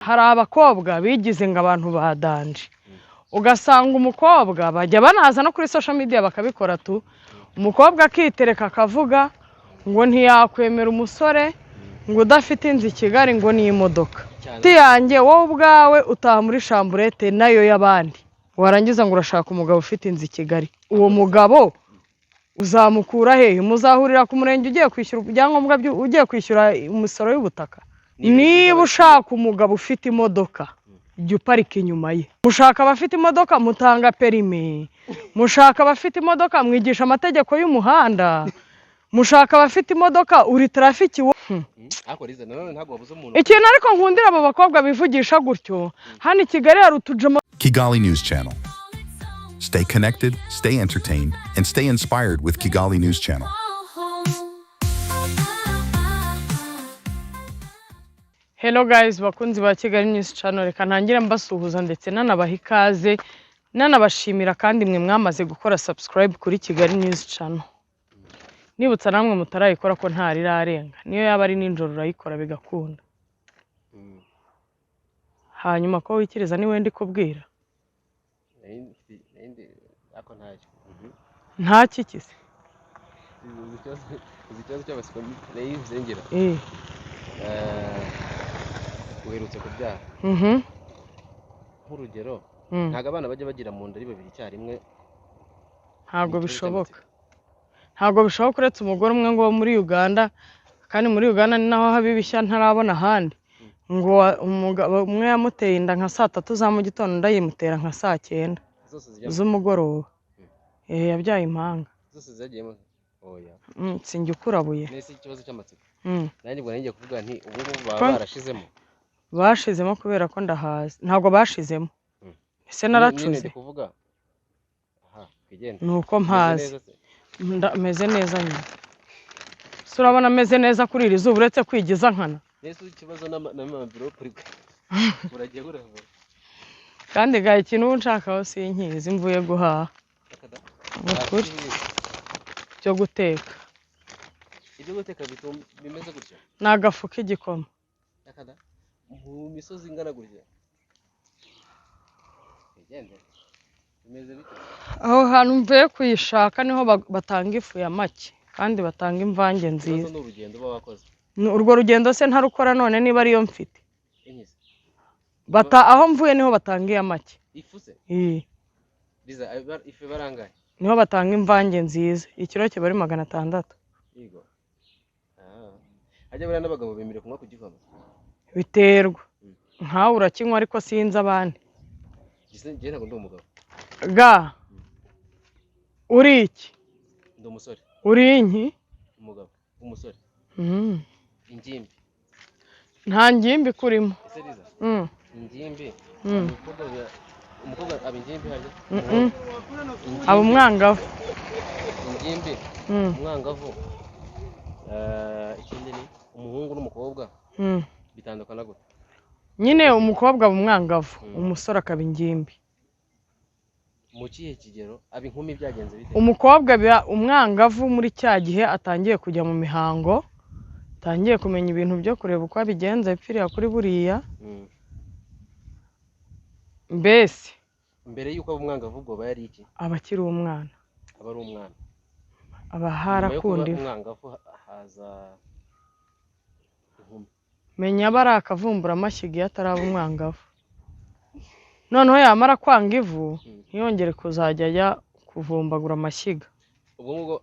hari abakobwa bigize ngo abantu badanje ugasanga umukobwa bajya banaza no kuri social media bakabikora tu umukobwa akitereka akavuga ngo ntiyakwemera umusore ngo udafite inzu i Kigali ngo ni imodoka yanjye wowe ubwawe utaha muri chambrette nayo y'abandi warangiza ngo urashaka umugabo ufite inzu i Kigali uwo mugabo uzamukura hehe muzahurira ku murenge ugiye kwishyura ibyangombwa ugiye kwishyura umusoro w'ubutaka niba ushaka umugabo ufite imodoka jya uparika inyuma ye mushaka abafite imodoka mutanga perime mushaka abafite imodoka mwigisha amategeko y'umuhanda mushaka abafite imodoka uri trafiki ikintu ariko nkundira abo bakobwa bivugisha gutyo hano i Kigali hari utujemo Kigali News Channel. Stay connected, stay entertained, and stay inspired with Kigali News Channel. Hello guys, bakunzi ba Kigali News Channel, reka ntangire mbasuhuza ndetse nanabaha ikaze nanabashimira kandi mwe mwamaze gukora subscribe kuri Kigali News Channel. Nibutsa namwe mutarayikora ko ntari rarenga, niyo yaba ari ninjoro urayikora bigakunda. Hanyuma ko wikiriza ni wendi kubwira. Nta kikize. Ikibazo cy'abasiko nayivengera. Uherutse kubyara. Nk'urugero ntago abana bajya bagira mu nda ari babiri cyarimwe. Ntago bishoboka. Ntago bishoboka uretse umugore umwe ngo muri Uganda kandi muri Uganda ni naho habibishya ntarabona handi. Ngo umugabo umwe yamuteye inda nka 3:00 za mu gitondo ndayimutera nka 9:00 z'umugoroba. Yabyaye impanga. Zose zagiyemo. Oya. Sinjye ukurabuye. Nese ikibazo cy'amatsiko. Nanjye ngo ngiye kuvuga nti ubu baba barashizemo. Bashizemo kubera ko ndahazi. Ntago bashizemo. Ese naracuze. Kuvuga. Aha, kigenda. Nuko mpazi. Meze neza nyine. Surabona meze neza kuri iri zuba uretse kwigiza nkana. Nese ikibazo n'amambiro kuri uragiye gurava. Kandi gaye ikintu unshakaho sinkizi mvuye guhaha. Ukuri cyo guteka. Ibyo guteka bimeze gutya. Nagafu k'igikoma. Yakada mu misozi ingana gutya. Igende. Bimeze bite? Aho hantu mvuye kuyishaka niho batanga ifu ya make kandi batanga imvange nziza. Ni urugendo babakoze. Urwo rugendo se ntarukora none niba ari yo mfite. Inyise. Aho mvuye niho batanga iya make. Ifuse? Biza ife barangaye. Niho batanga imvange nziza. Ikiro cyo bari 600. Yego. Ajya bera n'abagabo bemere kunywa kugikoma. Biterwa. Nkawe urakinywa ariko sinzi abandi. Gise ntago ndi umugabo. Ga. Uri iki? Ndi umusore. Uri inki? Umugabo. Umusore. Ingimbi. Nta ngimbi kurimo. Ese biza? Ingimbi. Umukobwa abingimbi haje. Abo umwangavu. Ingimbi. Umwangavu. Ikindi ni umuhungu n'umukobwa. Bitandukana gute? Nyine umukobwa umwangavu, umusore akaba ingimbi. Mu kihe kigero abinkumi byagenze bite? Umukobwa biba umwangavu muri cya gihe atangiye kujya mu mihango, atangiye kumenya ibintu byo kureba uko abigenza bipfiriya kuri buriya. Mbese mbere yuko umwangavu ubwo bayari iki? Abakiri umwana. Aba ari umwana. Abaharakundi. Umwangavu haza inkumi. Menya bara akavumbura amashyiga yataraba umwangavu. Noneho yamara kwanga ivu ntiyongere kuzajya ajya kuvumbagura amashyiga. Ubwo ngo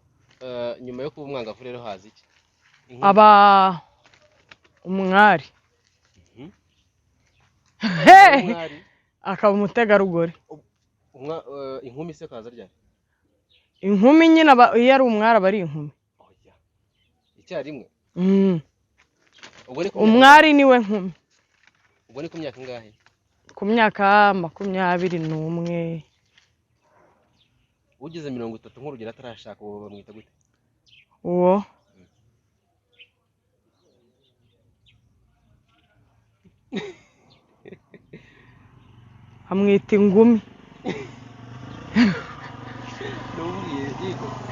nyuma yo kuba umwangavu rero haza iki? Aba umwari. Akaba umutegarugori. Inkumi se kaza ryari? Inkumi nyine iyo ari umwari aba ari inkumi. Oya. Icyarimwe? Umwari niwe nkumi. Ubwo ni ku myaka ingahe? Ku myaka 21. Ugeze 30 nk'urugero atarashaka uwo bamwita gute? Uwo amwita ingumi.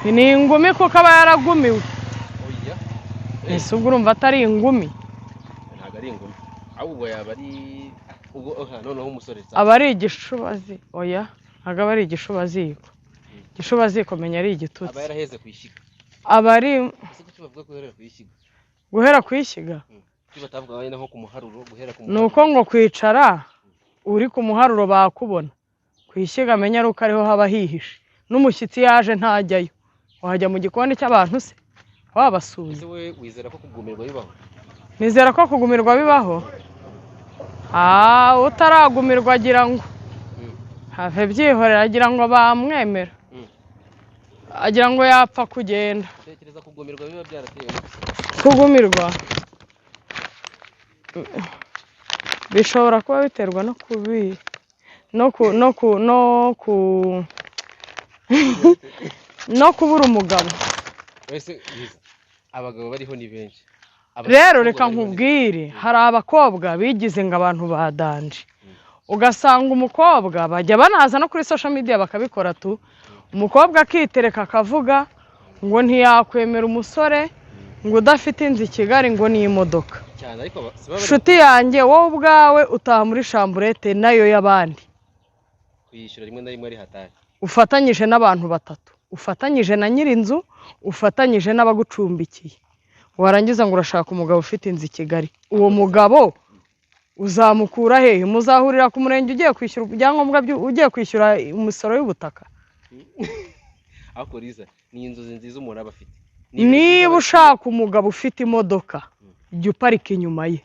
Ni ingumi kuko aba yaragumiwe. Oya. Ese ubwo urumva atari ingumi? Ntago ari ingumi. ahubwo yaba ari ubwo noneho umusore aba ari igishubazi oya ntabwo aba ari igishubaziko igishubaziko menya ari igitutsi aba yaraheze kwishiga aba ari ese kuki bavuga ko guhera kwishiga guhera kwishiga kuki batavuga wenda nko ku muharuro guhera ku ni uko ngo kwicara uri ku muharuro bakubona kwishiga amenya ari uko ariho haba hihishe n'umushyitsi yaje ntajyayo wajya mu gikoni cy'abantu se wabasuye ese we wizera ko kugumirwa bibaho nizera ko kugumirwa bibaho utaragumirwa agira ngo have byihorera agira ngo bamwemera agira ngo yapfa kugenda utekereza kugumirwa biba byarateye kugumirwa bishobora kuba biterwa no kubi no kubura umugabo wese abagabo bariho ni benshi rero reka nkubwire hari abakobwa bigize ngo abantu badanje ugasanga umukobwa bajya banaza no kuri social media bakabikora tu umukobwa akitereka akavuga ngo ntiyakwemera umusore ngo udafite inzu i Kigali ngo ni imodoka cyane ariko nshuti yanjye wowe ubwawe utaha muri chamburete nayo y'abandi kuyishyura rimwe na rimwe ari hatari ufatanyije n'abantu batatu ufatanyije na nyirinzu ufatanyije n'abagucumbikiye warangiza ngo urashaka umugabo ufite inzu i Kigali uwo mugabo uzamukura hehe muzahurira ku murenge ugiye kwishyura ibyangombwa ugiye kwishyura umusoro y'ubutaka ariko Liza ni inzozi nziza umuntu aba afite niba ushaka umugabo ufite imodoka jya uparika inyuma ye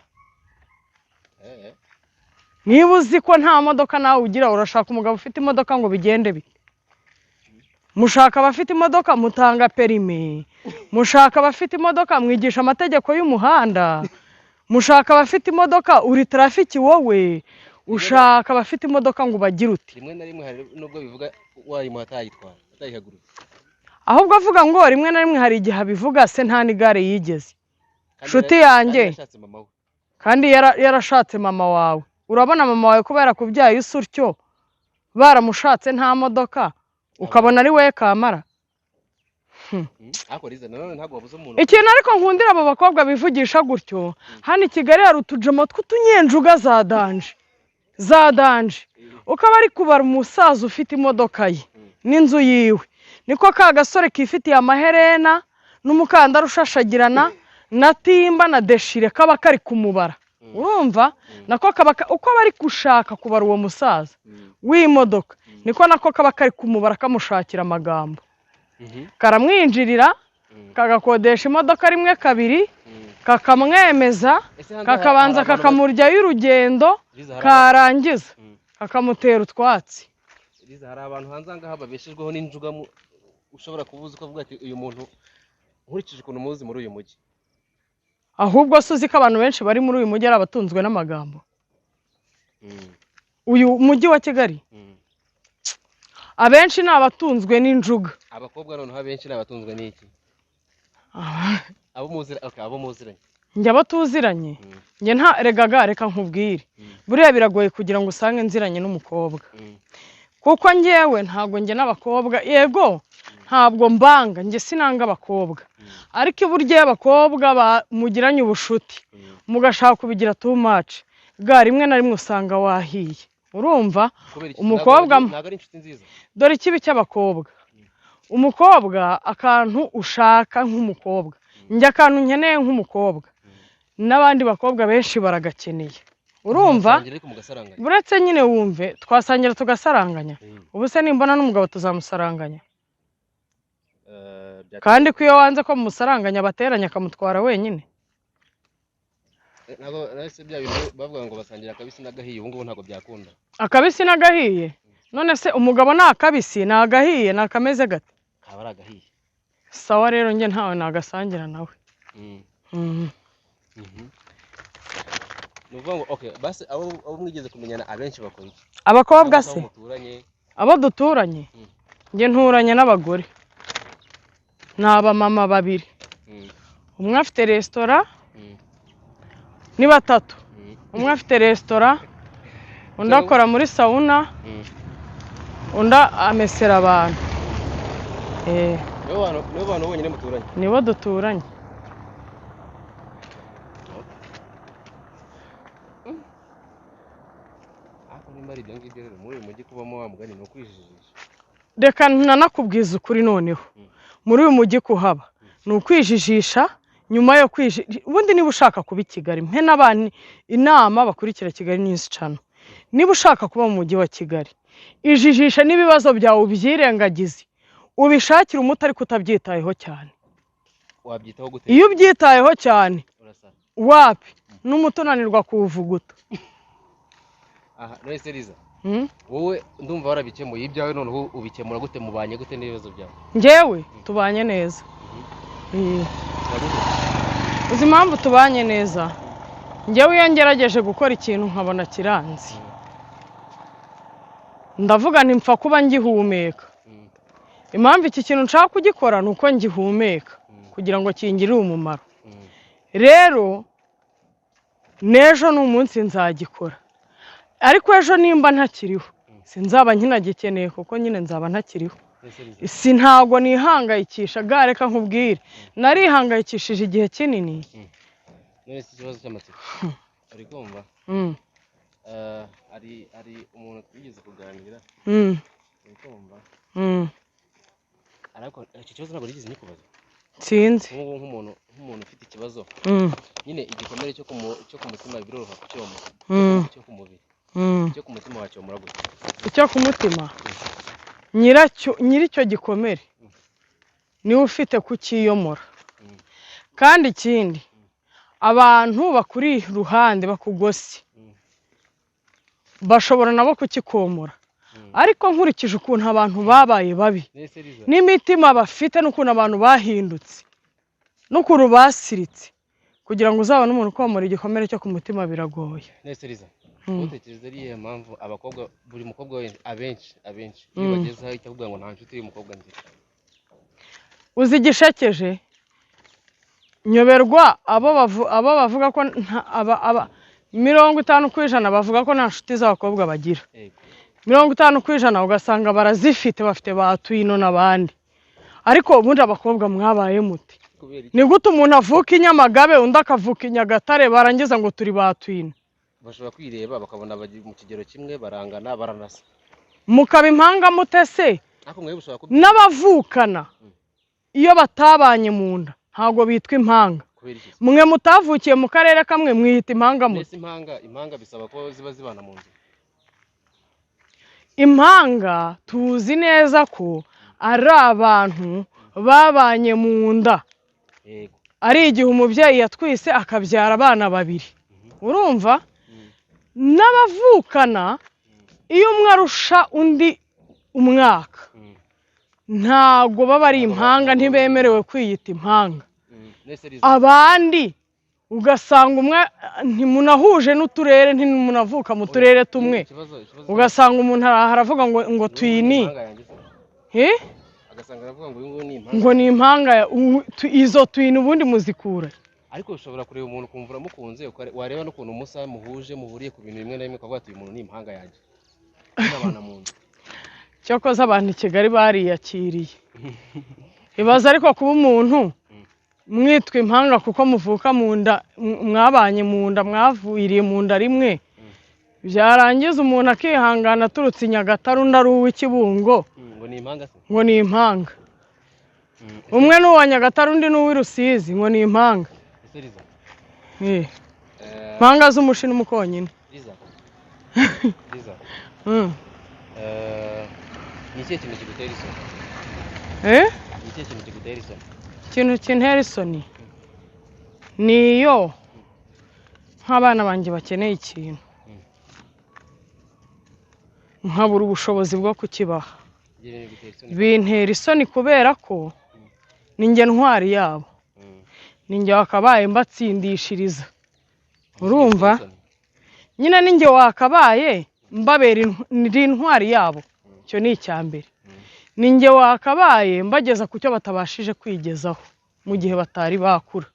niba uzi ko nta modoka nawe ugira urashaka umugabo ufite imodoka ngo bigende bite mushaka abafite imodoka mutanga perime mushaka abafite imodoka mwigisha amategeko y'umuhanda mushaka abafite imodoka uri trafiki wowe ushaka abafite imodoka ngo bagire uti rimwe na rimwe hari nubwo bivuga wayimuha atayitwara atayihagurutse ahubwo avuga ngo rimwe na rimwe hari igihe abivuga se nta n'igare yigeze nshuti yanjye kandi yarashatse mama wawe urabona mama wawe kuba yarakubyaye usa utyo baramushatse nta modoka ukabona ari we kamara ikintu ariko nkundira abo bakobwa bivugisha gutyo hano i Kigali hari utujemo tw'utunyenjuga za danje ukaba ari kubara umusaza ufite imodoka ye n'inzu yiwe niko ka gasore kifitiye amaherena n'umukandara ushashagirana na timba na deshire kaba kari kumubara urumva nako uko bari gushaka kubara uwo musaza w'imodoka niko nako kaba kari kumubara kamushakira amagambo karamwinjirira kagakodesha imodoka rimwe kabiri kakamwemeza kakabanza kakamuryayo urugendo karangiza kakamutera utwatsi hari abantu hanze ngaha babeshejweho n'injuga ushobora kubuza ukavuga ati uyu muntu nkurikije ukuntu muzi muri uyu mujyi ahubwo se uzi ko abantu benshi bari muri uyu mujyi ari abatunzwe n'amagambo uyu mujyi wa Kigali abenshi ni abatunzwe n'injuga abakobwa noneho abenshi ni abatunzwe n'iki abo muziranye njye abo tuziranye njye reka nkubwire buriya biragoye kugira ngo usange nziranye n'umukobwa kuko njyewe ntabwo njye n'abakobwa yego ntabwo mbanga njye sinanga abakobwa ariko iburyo y'abakobwa mugiranye ubushuti mugashaka kubigira too much rimwe na rimwe usanga wahiye urumva umukobwa dore ikibi cy'abakobwa umukobwa akantu ushaka nk'umukobwa njye akantu nkeneye nk'umukobwa n'abandi bakobwa benshi baragakeneye urumva buretse nyine wumve twasangira tugasaranganya ubu se nimbona n'umugabo tuzamusaranganya kandi ko iyo wanze ko musaranganya bateranya akamutwara wenyine ntabwo nahise bya bintu bavuga ngo basangira akabisi n'agahiye ubu ngubu ntabwo byakunda akabisi n'agahiye none se umugabo ni akabisi ni agahiye ni akameze gate kaba ari agahiye sawa rero njye ntawe nagasangira nawe ni ukuvuga ngo okay basi abo mwigeze kumenyana abenshi bakora iki abakobwa se abo duturanye njye nturanye n'abagore ni abamama babiri umwe afite resitora ni batatu umwe afite resitora undi akora muri sauna undi amesera abantu nibo bantu bonyine muturanye nibo duturanye ariko nimba ari ibyo ngibyo rero muri uyu mujyi kubamo wa mugani ni ukwijijisha. reka nanakubwiza ukuri noneho muri uyu mujyi kuhaba ni ukwijijisha nyuma yo ubundi niba ushaka kuba i Kigali mpe n'abantu inama bakurikira Kigali News Channel niba ushaka kuba mu mujyi wa Kigali ijijisha n'ibibazo byawe ubyirengagize ubishakira umuti ariko utabyitayeho cyane. Wabyitaho gute? Iyo ubyitayeho cyane Urasara. wapi n'umuti unanirwa kuwuvuguta. Aha none Seriza wowe ndumva warabikemuye ibyawe none ubikemura gute mubanye gute n'ibibazo byawe? Njyewe tubanye neza. Uzi impamvu tubanye neza? Njyewe iyo ngerageje gukora ikintu nkabona kiranze ndavuga nti mpfa kuba ngihumeka. Impamvu iki kintu nshaka kugikora nuko ngihumeka kugira ngo kingirire umumaro. Rero nejo n'umunsi nzagikora ariko ejo nimba ntakiriho sinzaba nkinagikeneye kuko nyine nzaba ntakiriho. Si ntago nihangayikisha reka nkubwire narihangayikishije igihe kinini. None si ikibazo cy'amatsiko ari kumva ari umuntu twigeze kuganira ari kumva ariko iki kibazo ntabwo nigeze nikubaza sinzi nk'umuntu ufite ikibazo nyine igikomere cyo ku mutima biroroha kucyomora cyo ku mubiri cyo ku mutima wacyomora gute? Icyo ku mutima nyiricyo gikomere niwe ufite kukiyomora. Kandi ikindi abantu bakuri ruhande bakugose bashobora nabo kukikomora ariko nkurikije ukuntu abantu babaye babi n'imitima bafite n'ukuntu abantu bahindutse n'ukuntu basiritse kugira ngo uzabone umuntu ukomora igikomere cyo ku mutima biragoye. Neseriza utekereza ariye mpamvu abakobwa buri mukobwa abenshi iyo bageze aho icyo ngo nta nshuti y'umukobwa nzi. Uzi igishekeje nyoberwa abo bavuga ko 50% bavuga ko nta nshuti z'abakobwa bagira. 50% ugasanga barazifite bafite batwino n'abandi ariko ubundi abakobwa mwabaye muti ni gute umuntu avuka inyamagabe undi akavuka inyagatare barangiza ngo turi batwino? Bashobora kwireba bakabona bari mu kigero kimwe barangana baranasa mukaba impanga mutese n'abavukana iyo batabanye mu nda ntago bitwa impanga. Mwe mutavukiye mu karere kamwe mwihita impanga mute? Impanga bisaba ko ziba zibana mu nzu. Impanga tuzi neza ko ari abantu babanye mu nda ari igihe umubyeyi yatwise akabyara abana babiri. Urumva n'abavukana iyo umwe arusha undi umwaka ntago baba ari impanga ntibemerewe kwiyita impanga. Abandi ugasanga umwe ntimunahuje n'uturere ntimunavuka mu turere tumwe ugasanga umuntu aravuga ngo twini ngo ni impanga izo twini ubundi muzikura. Ariko ushobora kureba umuntu kumvura mukunze wareba n'ukuntu musa muhuje muhuriye ku bintu bimwe na bimwe ukavuga ati uyu muntu ni impanga yanjye n'abana mu nzu. Cyokoze abantu i Kigali bariyakiriye ibaza ariko kuba umuntu mwitwa impanga kuko muvuka mu nda mwabanye mu nda mwavuyiriye mu nda rimwe byarangiza umuntu akihangana aturutse Nyagatare undi ari uw'Ikibungo ngo ni impanga. Umwe n'uwa Nyagatare undi n'uw'i Rusizi ngo ni impanga. Impanga z'umushino umukonyine. Ni ikihe kintu kigutera isoni? Ni ikihe kintu kigutera isoni? Ikintu kintera isoni niyo nk'abana banjye bakeneye ikintu nkabura ubushobozi bwo kukibaha. Bintera isoni kubera ko ninjye ntwari yabo ninjye wakabaye mbatsindishiriza. Urumva nyine ninjye wakabaye mbabera intwari yabo. Cyo ni icyambere. Ninjye wakabaye mbageza ku cyo batabashije kwigezaho mu gihe batari bakura.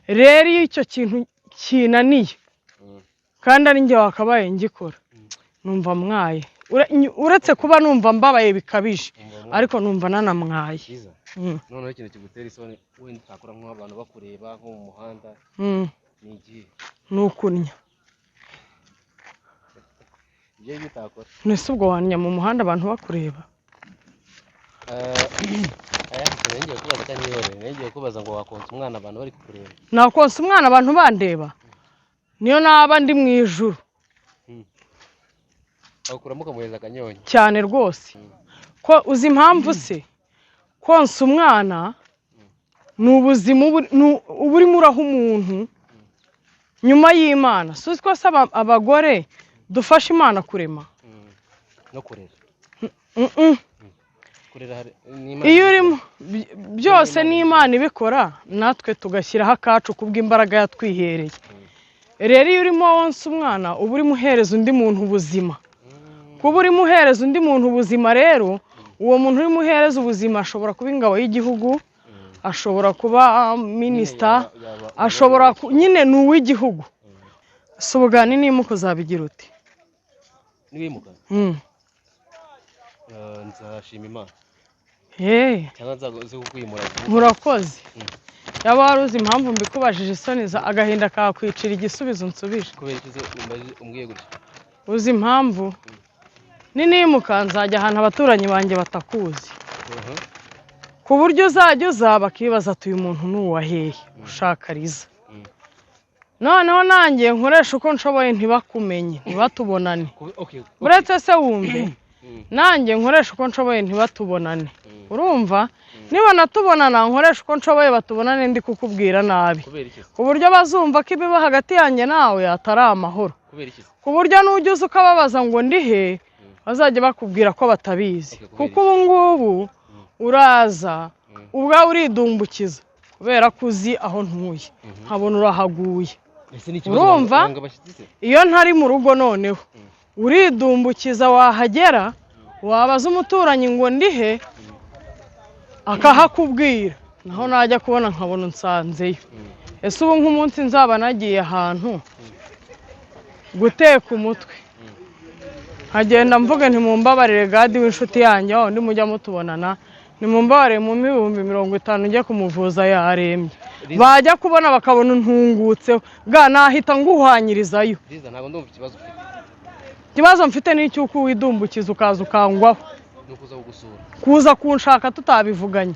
Rero iyo icyo kintu kinaniye kandi ari njye wakabaye ngikora numva mwaye. Uretse kuba numva mbabaye bikabije ariko numva nanamwaye. None ikintu kigutera isoni wenda utakora nk'abantu bakureba nko mu muhanda ni igihe? Nukunya. ibyo bitakora nese ubwo wanya mu muhanda abantu bakureba ngiye kubaza cyane ngiye kubaza ngo wakonsa umwana abantu bari kukureba nakonsa umwana abantu bandeba niyo naba ndi mu ijuru akuramo kamuheza akanyonyi cyane rwose ko uzi impamvu se konsa umwana ni ubuzima uba urimo uraha umuntu nyuma y'Imana suzi ko se abagore dufasha Imana kurema no kurera iyo urimo byose n'Imana ibikora natwe tugashyiraho akacu kubw'imbaraga yatwihereye rero iyo urimo wonsa umwana uba urimo uhereza undi muntu ubuzima kuba urimo uhereza undi muntu ubuzima rero uwo muntu urimo uhereza ubuzima ashobora kuba ingabo y'igihugu ashobora kuba minisita ashobora nyine ni uw'igihugu si ubugani nimuka uzabigira uti niwimuka nzashima Imana cyangwa nzaze kukwimura murakoze yaba wari uzi impamvu mbikubajije isoni agahinda kakwicira igisubizo nsubije kubera icyo umbwiye gutya uzi impamvu nimuka nzajya ahantu abaturanyi banjye batakuzi ku buryo uzajya uza bakibaza ati uyu muntu ni uwahehe ushaka riza noneho nanjye nkoresha uko nshoboye ntibakumenye ntibatubonane uretse se wumve nanjye nkoresha uko nshoboye ntibatubonane urumva niba natubonana nkoresha uko nshoboye batubonane ndi kukubwira nabi ku buryo bazumva ko ibiba hagati yanjye nawe atari amahoro ku buryo n'ujya uza ukababaza ngo ndi he bazajya bakubwira ko batabizi kuko ubu ngubu uraza ubwawe uridumbukiza kubera ko uzi aho ntuye nkabona urahaguye urumva iyo ntari mu rugo noneho uridumbukiza wahagera wabaza umuturanyi ngo ndi he akahakubwira naho najya kubona nkabona nsanzeyo ese ubu nk'umunsi nzaba nagiye ahantu guteka umutwe nkagenda mvuge ntimumbabarire gadi w'inshuti yanjye aho undi mujya mutubonana nimumbabarire mu 50 njye kumuvuza yarembye bajya kubona bakabona untungutseho bwa nahita nguhwanyirizayo ntabwo ndumva ikibazo ufite ikibazo mfite ni icy'uko widumbukiza ukaza ukangwaho nukuza kugusura kuza kunshaka tutabivuganye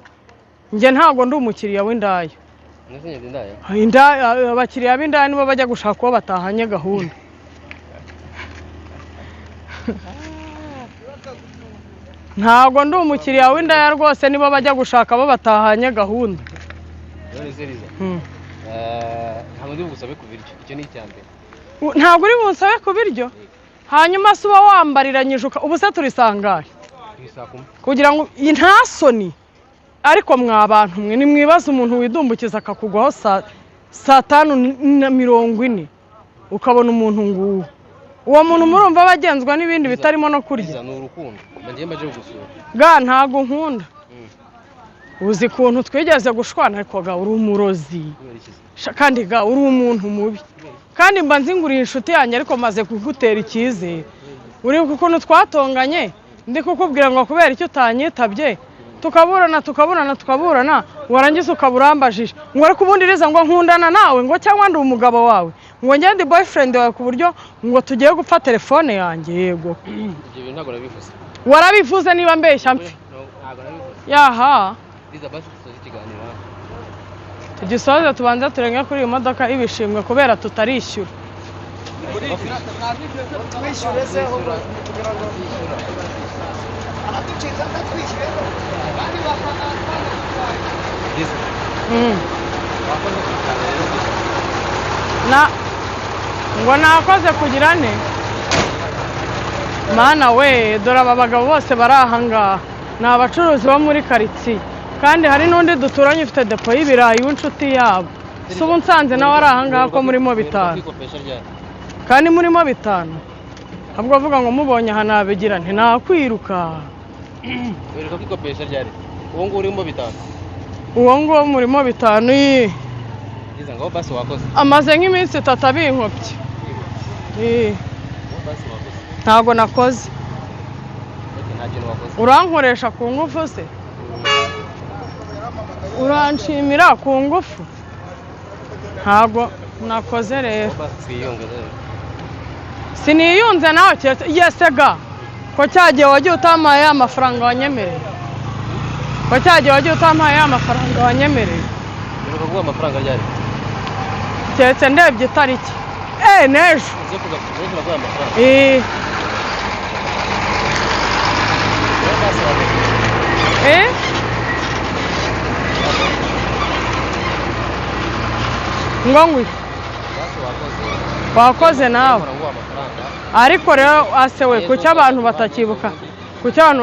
njye ntabwo ndi umukiriya w'indaya abakiriya b'indaya nibo bajya gushaka uwo batahanye gahunda ntabwo ndi umukiriya w'indaya rwose nibo bajya gushaka abo batahanye gahunda ntabwo ndi bugusabe ku biryo icyo ni icyambere ntabwo uri bunsabe ku biryo hanyuma se uba wambariranyije ubu se turisangare kugira ngo nta soni ariko mwa bantu mwe nimwibaze umuntu widumbukiza akakugwaho saa 5:40 ukabona umuntu nguwo uwo muntu murumva abagenzwa n'ibindi bitarimo no kurya ni urukundo ngiye mbaje gusura ntago nkunda uzi kuntu twigeze gushwana ariko ga uri umurozi kandi ga uri umuntu mubi kandi mba nzinguriye inshuti yanjye ariko maze kugutera icyizere uri ukuntu twatonganye ndi kukubwira ngo kubera icyo utanyitabye tukaburana warangiza ukaburambajije ngo ariko ubundi riza ngo nkundana nawe ngo cyangwa ndi umugabo wawe ngo ngende boyfriend wawe ku buryo ngo tugiye gupfa telefone yanjye yego ibyo bintu ntabwo nabivuze warabivuze niba mbeshya mfi yaha tugisoze tubanza turenge kuri iyi modoka ibishimwe kubera tutarishyura ngo nakoze kugira ne mana we dore aba bagabo bose bari ahangaha ni abacuruzi bo muri karitsiye kandi hari n'undi duturanye ufite depo y'ibirayi w'inshuti yabo si ubu nsanze nawe ari ahangaha ko murimo 5 kandi murimo 5 ahubwo avuga ngo mubonye aha nabigira nti nakwiruka wereka kwikopesha ryari uwo nguwo urimo 5 uwo nguwo murimo 5 Iza ngo basi wakoze amaze nk'iminsi 3 abinkopye ntago nakoze urankoresha ku ngufu se uranshimira ku ngufu ntago nakoze rero siniyunze nawe yesega ko cyagiye wagiye utamaye amafaranga wanyemereye ko cyagiye wagiye utamaye amafaranga wanyemereye Uruka kuba amafaranga ryari cyetse ndebye itariki nejo uze kuba amafaranga ngongwe wakoze nawe ariko rero asewe kuki abantu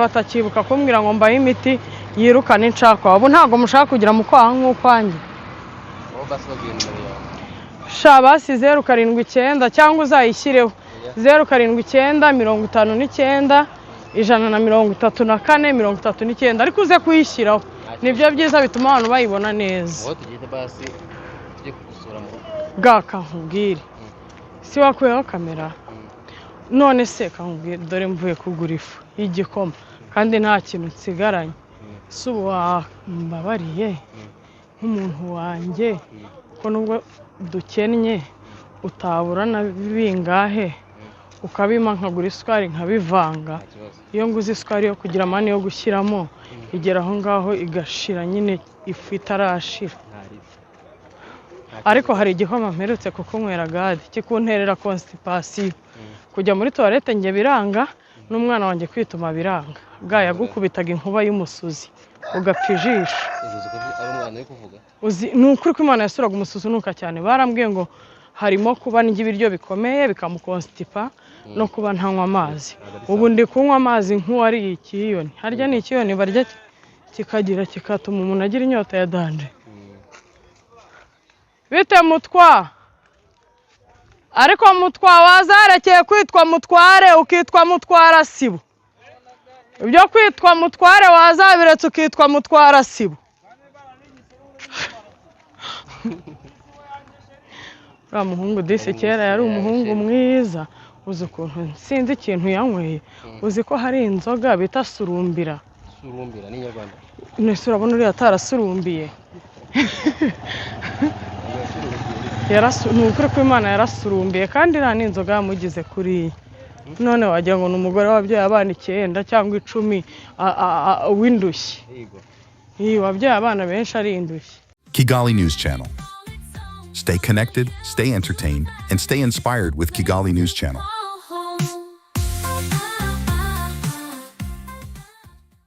batakibuka kumbwira ngo mbaye imiti yirukana incakwa ubu ntago mushaka kugira mu kwaha nk'ukwanjye sha basi 079 cyangwa uzayishyireho 079 59 ariko uze kuyishyiraho nibyo byiza bituma abantu bayibona neza gaka nkubwire si wakuyeho kamera none se kankubwire dore mvuye kugura ifu y'igikoma kandi nta kintu nsigaranye si ubu wambabariye nk'umuntu wanjye ko nubwo dukennye utaburana bingahe ukabima nkagura isukari nkabivanga iyo nguze isukari yo kugira amani yo gushyiramo igera aho ngaho igashira nyine ifu itarashira ariko hari igikoma mperutse kukunywera gade kikunterera constipation kujya muri toilette nge biranga n'umwana wanjye kwituma biranga ga yagukubitaga inkuba y'umusuzi ugapfa ijisho uzi nukuri ko Imana yasuraga umusuzi nuka cyane barambwiye ngo harimo kuba ndya ibiryo bikomeye bikamukonstipa no kuba ntanywa amazi ubu ndi kunywa amazi nk'uwari ikiyoni harya ni ikiyoni barya kikagira kikatuma umuntu agira inyota ya danje bite mutwa ariko mutwa wazarekeye kwitwa mutware ukitwa mutwara sibo ibyo kwitwa mutware wazabiretse ukitwa mutwara sibo uriya muhungu disi kera yari umuhungu mwiza uzi ukuntu sinzi ikintu yanyweye uzi ko hari inzoga bita surumbira ni Nyarwanda nese urabona uriya atarasurumbiye ni ukuri ko Imana yarasurumbiye kandi nta n'inzoga yamugize kuri none wagira ngo ni umugore wabyaye abana 9 cyangwa 10 w'indushyi wabyaye abana benshi ari indushyi. Kigali News Channel. Stay connected, stay entertained, and stay inspired with Kigali News Channel.